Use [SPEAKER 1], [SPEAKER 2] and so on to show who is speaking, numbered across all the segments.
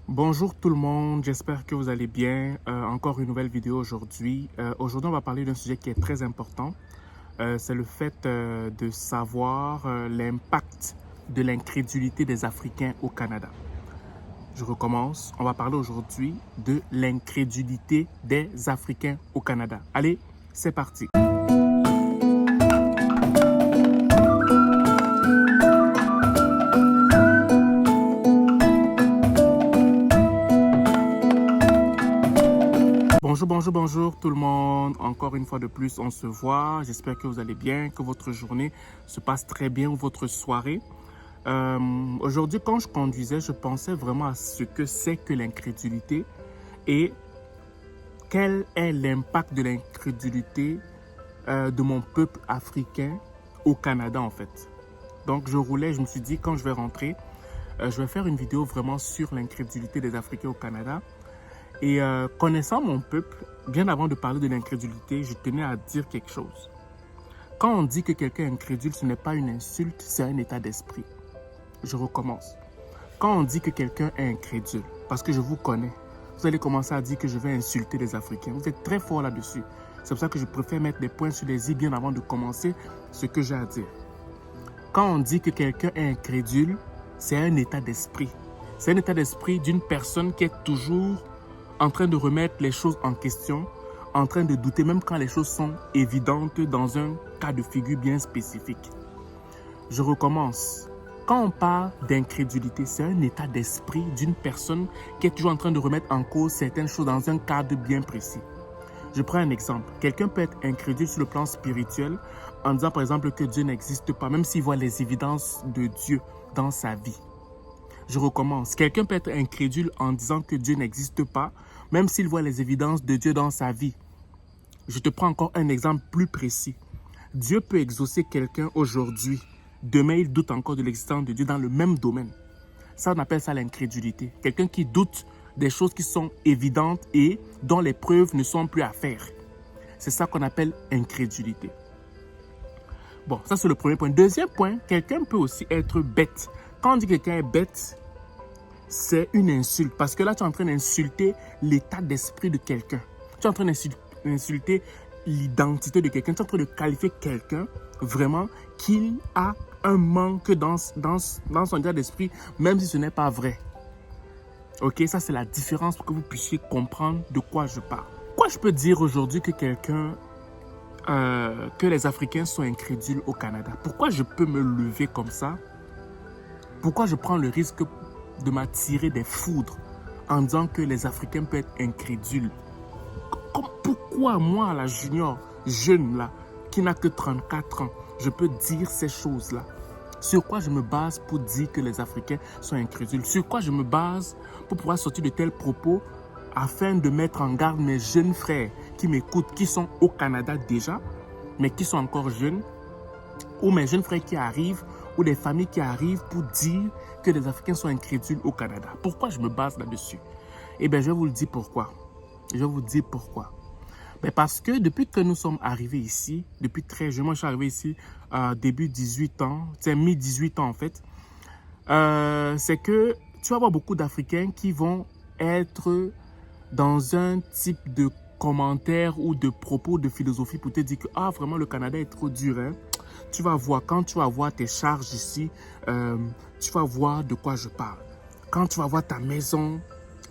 [SPEAKER 1] Bonjour tout le monde, j'espère que vous allez bien. Encore une nouvelle vidéo aujourd'hui. Aujourd'hui, on va parler d'un sujet qui est très important. C'est le fait de savoir l'impact de l'incrédulité des Africains au Canada. Je recommence. On va parler aujourd'hui de l'incrédulité des Africains au Canada. Allez, c'est parti. Bonjour tout le monde. Encore une fois de plus, on se voit. J'espère que vous allez bien, que votre journée se passe très bien ou votre soirée. Aujourd'hui, quand je conduisais, je pensais vraiment à ce que c'est que l'incrédulité et quel est l'impact de l'incrédulité de mon peuple africain au Canada en fait. Donc je roulais, je me suis dit quand je vais rentrer, je vais faire une vidéo vraiment sur l'incrédulité des Africains au Canada. Et connaissant mon peuple, bien avant de parler de l'incrédulité, je tenais à dire quelque chose. Quand on dit que quelqu'un est incrédule, ce n'est pas une insulte, c'est un état d'esprit. Je recommence. Quand on dit que quelqu'un est incrédule, parce que je vous connais, vous allez commencer à dire que je vais insulter les Africains. Vous êtes très fort là-dessus. C'est pour ça que je préfère mettre des points sur les i bien avant de commencer ce que j'ai à dire. Quand on dit que quelqu'un est incrédule, c'est un état d'esprit. C'est un état d'esprit d'une personne qui est toujours en train de remettre les choses en question, en train de douter même quand les choses sont évidentes dans un cas de figure bien spécifique. Je recommence. Quand on parle d'incrédulité, c'est un état d'esprit d'une personne qui est toujours en train de remettre en cause certaines choses dans un cadre bien précis. Je prends un exemple. Quelqu'un peut être incrédule sur le plan spirituel en disant par exemple que Dieu n'existe pas, même s'il voit les évidences de Dieu dans sa vie. Je recommence. Quelqu'un peut être incrédule en disant que Dieu n'existe pas, même s'il voit les évidences de Dieu dans sa vie. Je te prends encore un exemple plus précis. Dieu peut exaucer quelqu'un aujourd'hui. Demain, il doute encore de l'existence de Dieu dans le même domaine. Ça, on appelle ça l'incrédulité. Quelqu'un qui doute des choses qui sont évidentes et dont les preuves ne sont plus à faire. C'est ça qu'on appelle incrédulité. Bon, ça c'est le premier point. Deuxième point, quelqu'un peut aussi être bête. Quand on dit que quelqu'un est bête, c'est une insulte. Parce que là, tu es en train d'insulter l'état d'esprit de quelqu'un. Tu es en train d'insulter l'identité de quelqu'un. Tu es en train de qualifier quelqu'un vraiment qu'il a un manque dans son état d'esprit, même si ce n'est pas vrai. Ok, ça c'est la différence pour que vous puissiez comprendre de quoi je parle. Pourquoi je peux dire aujourd'hui que que les Africains sont incrédules au Canada? Pourquoi je peux me lever comme ça? Pourquoi je prends le risque de m'attirer des foudres en disant que les Africains peuvent être incrédules? Pourquoi moi, la junior, jeune là, qui n'a que 34 ans, je peux dire ces choses-là? Sur quoi je me base pour dire que les Africains sont incrédules? Sur quoi je me base pour pouvoir sortir de tels propos afin de mettre en garde mes jeunes frères qui m'écoutent, qui sont au Canada déjà, mais qui sont encore jeunes, ou mes jeunes frères qui arrivent, ou des familles qui arrivent pour dire que les Africains sont incrédules au Canada? Pourquoi je me base là-dessus? Eh bien, je vais vous le dire pourquoi. Je vais vous dire pourquoi. Mais parce que depuis que nous sommes arrivés ici, depuis très jeune, moi je suis arrivé ici début 18 ans, c'est mi-18 ans en fait, c'est que tu vas avoir beaucoup d'Africains qui vont être dans un type de commentaire ou de propos de philosophie pour te dire que ah, vraiment le Canada est trop dur, hein? Tu vas voir, quand tu vas voir tes charges ici, tu vas voir de quoi je parle. Quand tu vas voir ta maison,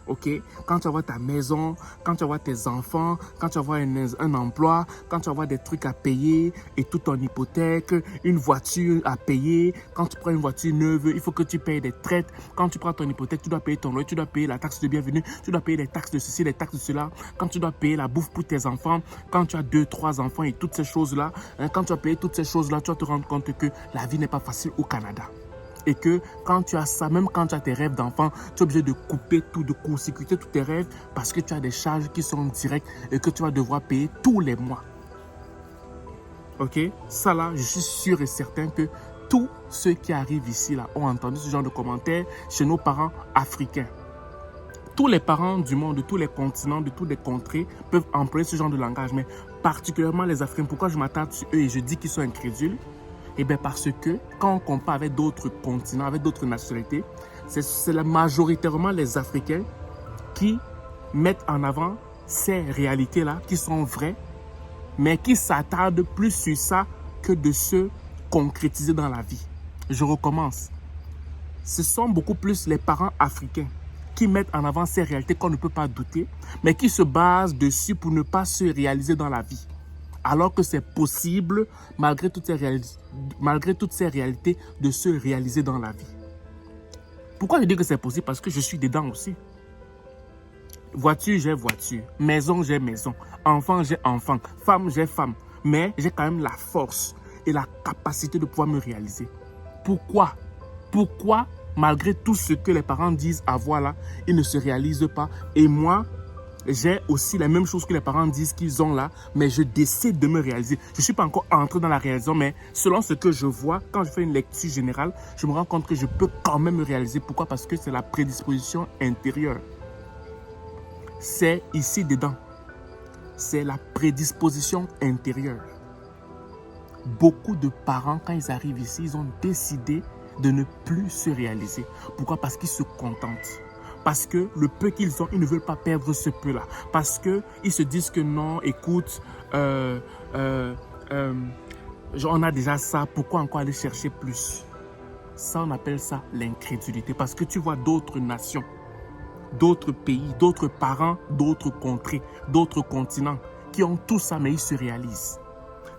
[SPEAKER 1] ok, quand tu vas voir ta maison, quand tu vas voir tes enfants, quand tu vas voir un emploi, quand tu vas voir des trucs à payer et toute ton hypothèque, une voiture à payer, quand tu prends une voiture neuve, il faut que tu payes des traites. Quand tu prends ton hypothèque, tu dois payer ton loyer, tu dois payer la taxe de bienvenue, tu dois payer les taxes de ceci, les taxes de cela. Quand tu dois payer la bouffe pour tes enfants, quand tu as 2, 3 enfants et toutes ces choses-là, quand tu vas payer toutes ces choses-là, tu vas te rendre compte que la vie n'est pas facile au Canada. Et que quand tu as ça, même quand tu as tes rêves d'enfant, tu es obligé de couper tout, de court-circuiter tous tes rêves parce que tu as des charges qui sont directes et que tu vas devoir payer tous les mois. Ok? Ça là, je suis sûr et certain que tous ceux qui arrivent ici là ont entendu ce genre de commentaires chez nos parents africains. Tous les parents du monde, de tous les continents, de toutes les contrées peuvent employer ce genre de langage, mais particulièrement les Africains. Pourquoi je m'attarde sur eux et je dis qu'ils sont incrédules? Eh bien, parce que quand on compare avec d'autres continents, avec d'autres nationalités, c'est majoritairement les Africains qui mettent en avant ces réalités-là, qui sont vraies, mais qui s'attardent plus sur ça que de se concrétiser dans la vie. Je recommence. Ce sont beaucoup plus les parents africains qui mettent en avant ces réalités qu'on ne peut pas douter, mais qui se basent dessus pour ne pas se réaliser dans la vie. Alors que c'est possible, malgré toutes ces réalités, de se réaliser dans la vie. Pourquoi je dis que c'est possible? Parce que je suis dedans aussi. Voiture, j'ai voiture. Maison, j'ai maison. Enfant, j'ai enfant. Femme, j'ai femme. Mais j'ai quand même la force et la capacité de pouvoir me réaliser. Pourquoi? Pourquoi, malgré tout ce que les parents disent avoir là, ils ne se réalisent pas? Et moi, j'ai aussi la même chose que les parents disent qu'ils ont là, mais je décide de me réaliser. Je ne suis pas encore entré dans la réalisation, mais selon ce que je vois, quand je fais une lecture générale, je me rends compte que je peux quand même me réaliser. Pourquoi? Parce que c'est la prédisposition intérieure. C'est ici dedans. C'est la prédisposition intérieure. Beaucoup de parents, quand ils arrivent ici, ils ont décidé de ne plus se réaliser. Pourquoi? Parce qu'ils se contentent. Parce que le peu qu'ils ont, ils ne veulent pas perdre ce peu-là. Parce qu'ils se disent que non, écoute, on a déjà ça, pourquoi encore aller chercher plus? Ça, on appelle ça l'incrédulité. Parce que tu vois d'autres nations, d'autres pays, d'autres parents, d'autres contrées, d'autres continents qui ont tout ça, mais ils se réalisent.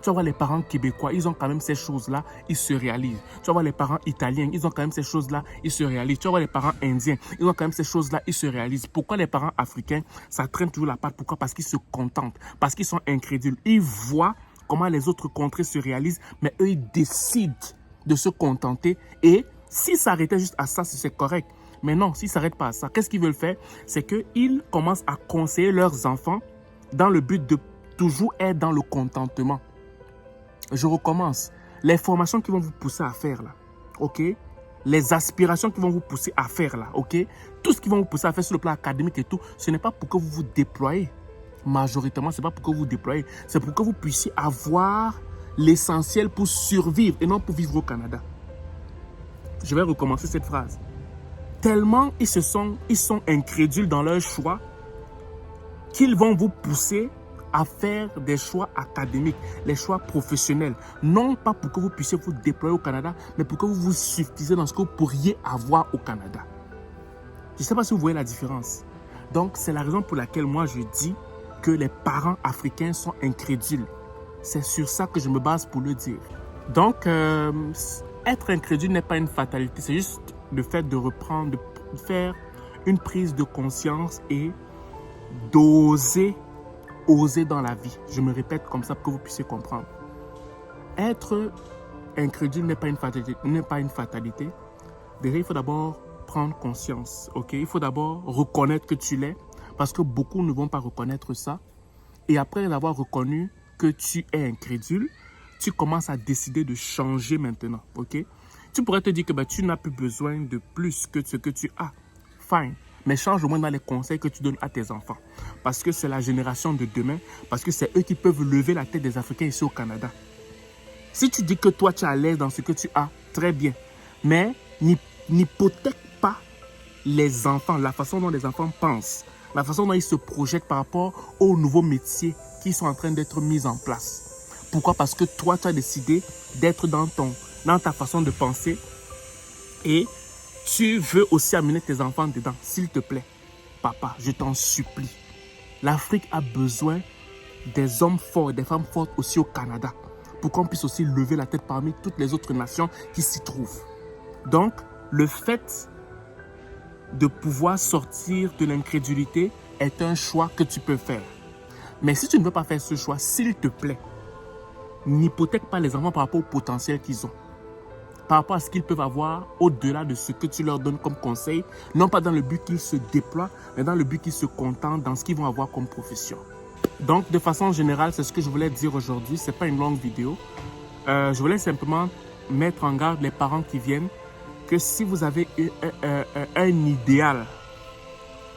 [SPEAKER 1] Tu vas voir les parents québécois, ils ont quand même ces choses-là, ils se réalisent. Tu vas voir les parents italiens, ils ont quand même ces choses-là, ils se réalisent. Tu vas voir les parents indiens, ils ont quand même ces choses-là, ils se réalisent. Pourquoi les parents africains, ça traîne toujours la patte? Pourquoi? Parce qu'ils se contentent, parce qu'ils sont incrédules. Ils voient comment les autres contrées se réalisent, mais eux, ils décident de se contenter. Et s'ils s'arrêtaient juste à ça, c'est correct. Mais non, s'ils ne s'arrêtent pas à ça, qu'est-ce qu'ils veulent faire? C'est qu'ils commencent à conseiller leurs enfants dans le but de toujours être dans le contentement. Je recommence. Les formations qui vont vous pousser à faire là, ok? Les aspirations qui vont vous pousser à faire là, ok? Tout ce qui va vous pousser à faire sur le plan académique et tout, ce n'est pas pour que vous vous déployez. Majoritairement, ce n'est pas pour que vous vous déployez. C'est pour que vous puissiez avoir l'essentiel pour survivre et non pour vivre au Canada. Je vais recommencer cette phrase. Tellement ils sont incrédules dans leur choix qu'ils vont vous pousser à faire des choix académiques, les choix professionnels. Non pas pour que vous puissiez vous déployer au Canada, mais pour que vous vous suffisez dans ce que vous pourriez avoir au Canada. Je ne sais pas si vous voyez la différence. Donc, c'est la raison pour laquelle moi, je dis que les parents africains sont incrédules. C'est sur ça que je me base pour le dire. Donc, être incrédule n'est pas une fatalité. C'est juste le fait de reprendre, de faire une prise de conscience et d'oser dans la vie. Je me répète comme ça pour que vous puissiez comprendre. Être incrédule n'est pas une fatalité. Déjà, il faut d'abord prendre conscience. Ok? Il faut d'abord reconnaître que tu l'es, parce que beaucoup ne vont pas reconnaître ça. Et après avoir reconnu que tu es incrédule, tu commences à décider de changer maintenant. Ok? Tu pourrais te dire que tu n'as plus besoin de plus que ce que tu as. Fine. Mais change au moins dans les conseils que tu donnes à tes enfants. Parce que c'est la génération de demain. Parce que c'est eux qui peuvent lever la tête des Africains ici au Canada. Si tu dis que toi, tu es à l'aise dans ce que tu as, très bien. Mais n'hypothèque pas les enfants, la façon dont les enfants pensent, la façon dont ils se projettent par rapport aux nouveaux métiers qui sont en train d'être mis en place. Pourquoi? Parce que toi, tu as décidé d'être dans ta façon de penser et tu veux aussi amener tes enfants dedans. S'il te plaît, papa, je t'en supplie. L'Afrique a besoin des hommes forts et des femmes fortes aussi au Canada pour qu'on puisse aussi lever la tête parmi toutes les autres nations qui s'y trouvent. Donc, le fait de pouvoir sortir de l'incrédulité est un choix que tu peux faire. Mais si tu ne veux pas faire ce choix, s'il te plaît, n'hypothèque pas les enfants par rapport au potentiel qu'ils ont, par rapport à ce qu'ils peuvent avoir au-delà de ce que tu leur donnes comme conseil, non pas dans le but qu'ils se déploient, mais dans le but qu'ils se contentent dans ce qu'ils vont avoir comme profession. Donc, de façon générale, c'est ce que je voulais dire aujourd'hui. Ce n'est pas une longue vidéo. Je voulais simplement mettre en garde les parents qui viennent que si vous avez un idéal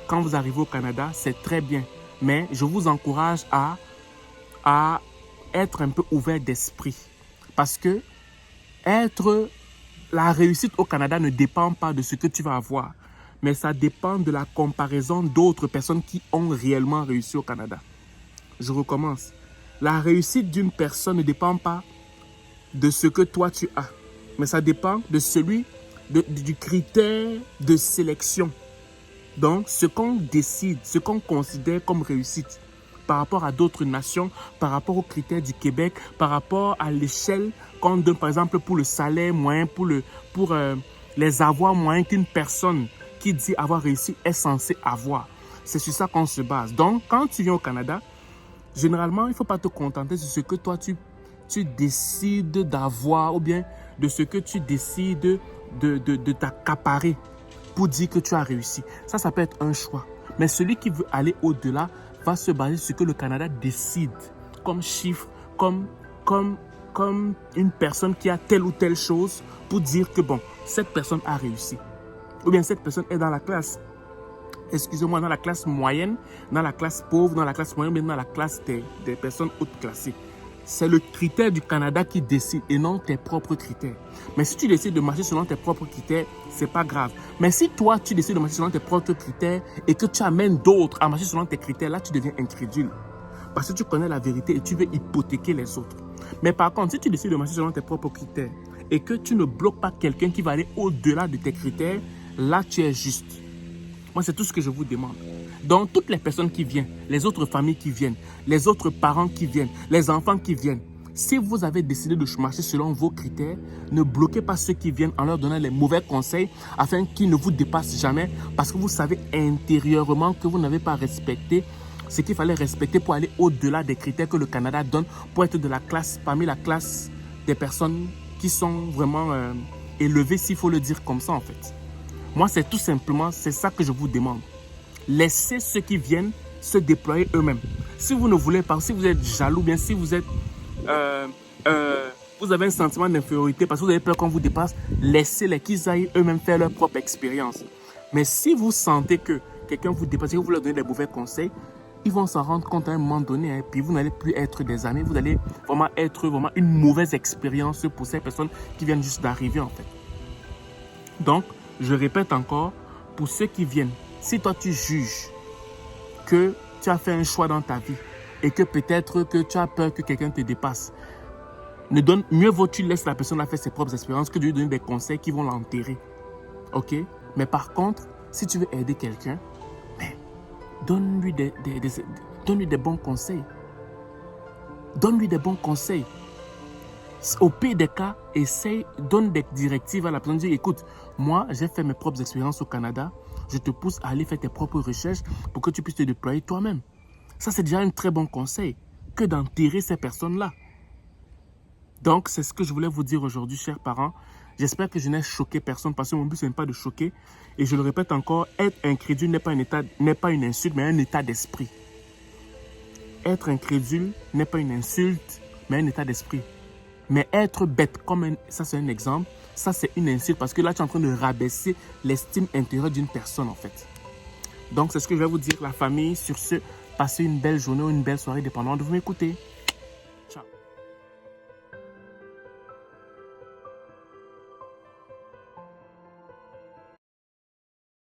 [SPEAKER 1] quand vous arrivez au Canada, c'est très bien. Mais je vous encourage à être un peu ouvert d'esprit. Parce que La réussite au Canada ne dépend pas de ce que tu vas avoir, mais ça dépend de la comparaison d'autres personnes qui ont réellement réussi au Canada. Je recommence. La réussite d'une personne ne dépend pas de ce que toi tu as, mais ça dépend de du critère de sélection. Donc, ce qu'on décide, ce qu'on considère comme réussite par rapport à d'autres nations, par rapport aux critères du Québec, par rapport à l'échelle qu'on donne, par exemple, pour le salaire moyen, pour les avoirs moyens qu'une personne qui dit avoir réussi est censée avoir. C'est sur ça qu'on se base. Donc, quand tu viens au Canada, généralement, il ne faut pas te contenter de ce que toi, tu décides d'avoir ou bien de ce que tu décides de t'accaparer pour dire que tu as réussi. Ça peut être un choix. Mais celui qui veut aller au-delà va se baser sur ce que le Canada décide comme chiffre, comme une personne qui a telle ou telle chose pour dire que bon, cette personne a réussi. Ou bien cette personne est dans la classe, excusez-moi, dans la classe moyenne, dans la classe pauvre, dans la classe moyenne, mais dans la classe des personnes hautes classées. C'est le critère du Canada qui décide et non tes propres critères. Mais si tu décides de marcher selon tes propres critères, c'est pas grave. Mais si toi, tu décides de marcher selon tes propres critères et que tu amènes d'autres à marcher selon tes critères, là, tu deviens incrédule. Parce que tu connais la vérité et tu veux hypothéquer les autres. Mais par contre, si tu décides de marcher selon tes propres critères et que tu ne bloques pas quelqu'un qui va aller au-delà de tes critères, là, tu es juste. Moi, c'est tout ce que je vous demande. Donc, toutes les personnes qui viennent, les autres familles qui viennent, les autres parents qui viennent, les enfants qui viennent, si vous avez décidé de marcher selon vos critères, ne bloquez pas ceux qui viennent en leur donnant les mauvais conseils afin qu'ils ne vous dépassent jamais parce que vous savez intérieurement que vous n'avez pas respecté ce qu'il fallait respecter pour aller au-delà des critères que le Canada donne pour être de la classe, parmi la classe des personnes qui sont vraiment élevées, s'il faut le dire comme ça en fait. Moi, c'est tout simplement, c'est ça que je vous demande. Laissez ceux qui viennent se déployer eux-mêmes. Si vous ne voulez pas, si vous êtes jaloux, bien si vous êtes, vous avez un sentiment d'infériorité parce que vous avez peur qu'on vous dépasse, laissez-les qu'ils aillent eux-mêmes faire leur propre expérience. Mais si vous sentez que quelqu'un vous dépasse et que vous leur donnez des mauvais conseils, ils vont s'en rendre compte à un moment donné. Hein, puis vous n'allez plus être des amis, vous allez vraiment être une mauvaise expérience pour ces personnes qui viennent juste d'arriver en fait. Donc, je répète encore, pour ceux qui viennent, si toi tu juges que tu as fait un choix dans ta vie et que peut-être que tu as peur que quelqu'un te dépasse, mieux vaut tu laisses la personne faire ses propres expériences que de lui donner des conseils qui vont l'enterrer. Ok? Mais par contre, si tu veux aider quelqu'un, donne-lui des bons conseils. Donne-lui des bons conseils. Au pire des cas, donne des directives à la personne. Dis, écoute, moi, j'ai fait mes propres expériences au Canada. Je te pousse à aller faire tes propres recherches pour que tu puisses te déployer toi-même. Ça, c'est déjà un très bon conseil que d'enterrer ces personnes-là. Donc, c'est ce que je voulais vous dire aujourd'hui, chers parents. J'espère que je n'ai choqué personne parce que mon but, ce n'est pas de choquer. Et je le répète encore, être incrédule n'est pas une insulte, mais un état d'esprit. Être incrédule n'est pas une insulte, mais un état d'esprit. Mais être bête, ça c'est un exemple, ça c'est une insulte parce que là tu es en train de rabaisser l'estime intérieure d'une personne en fait. Donc c'est ce que je vais vous dire la famille. Sur ce, passez une belle journée ou une belle soirée dépendant de vous m'écouter.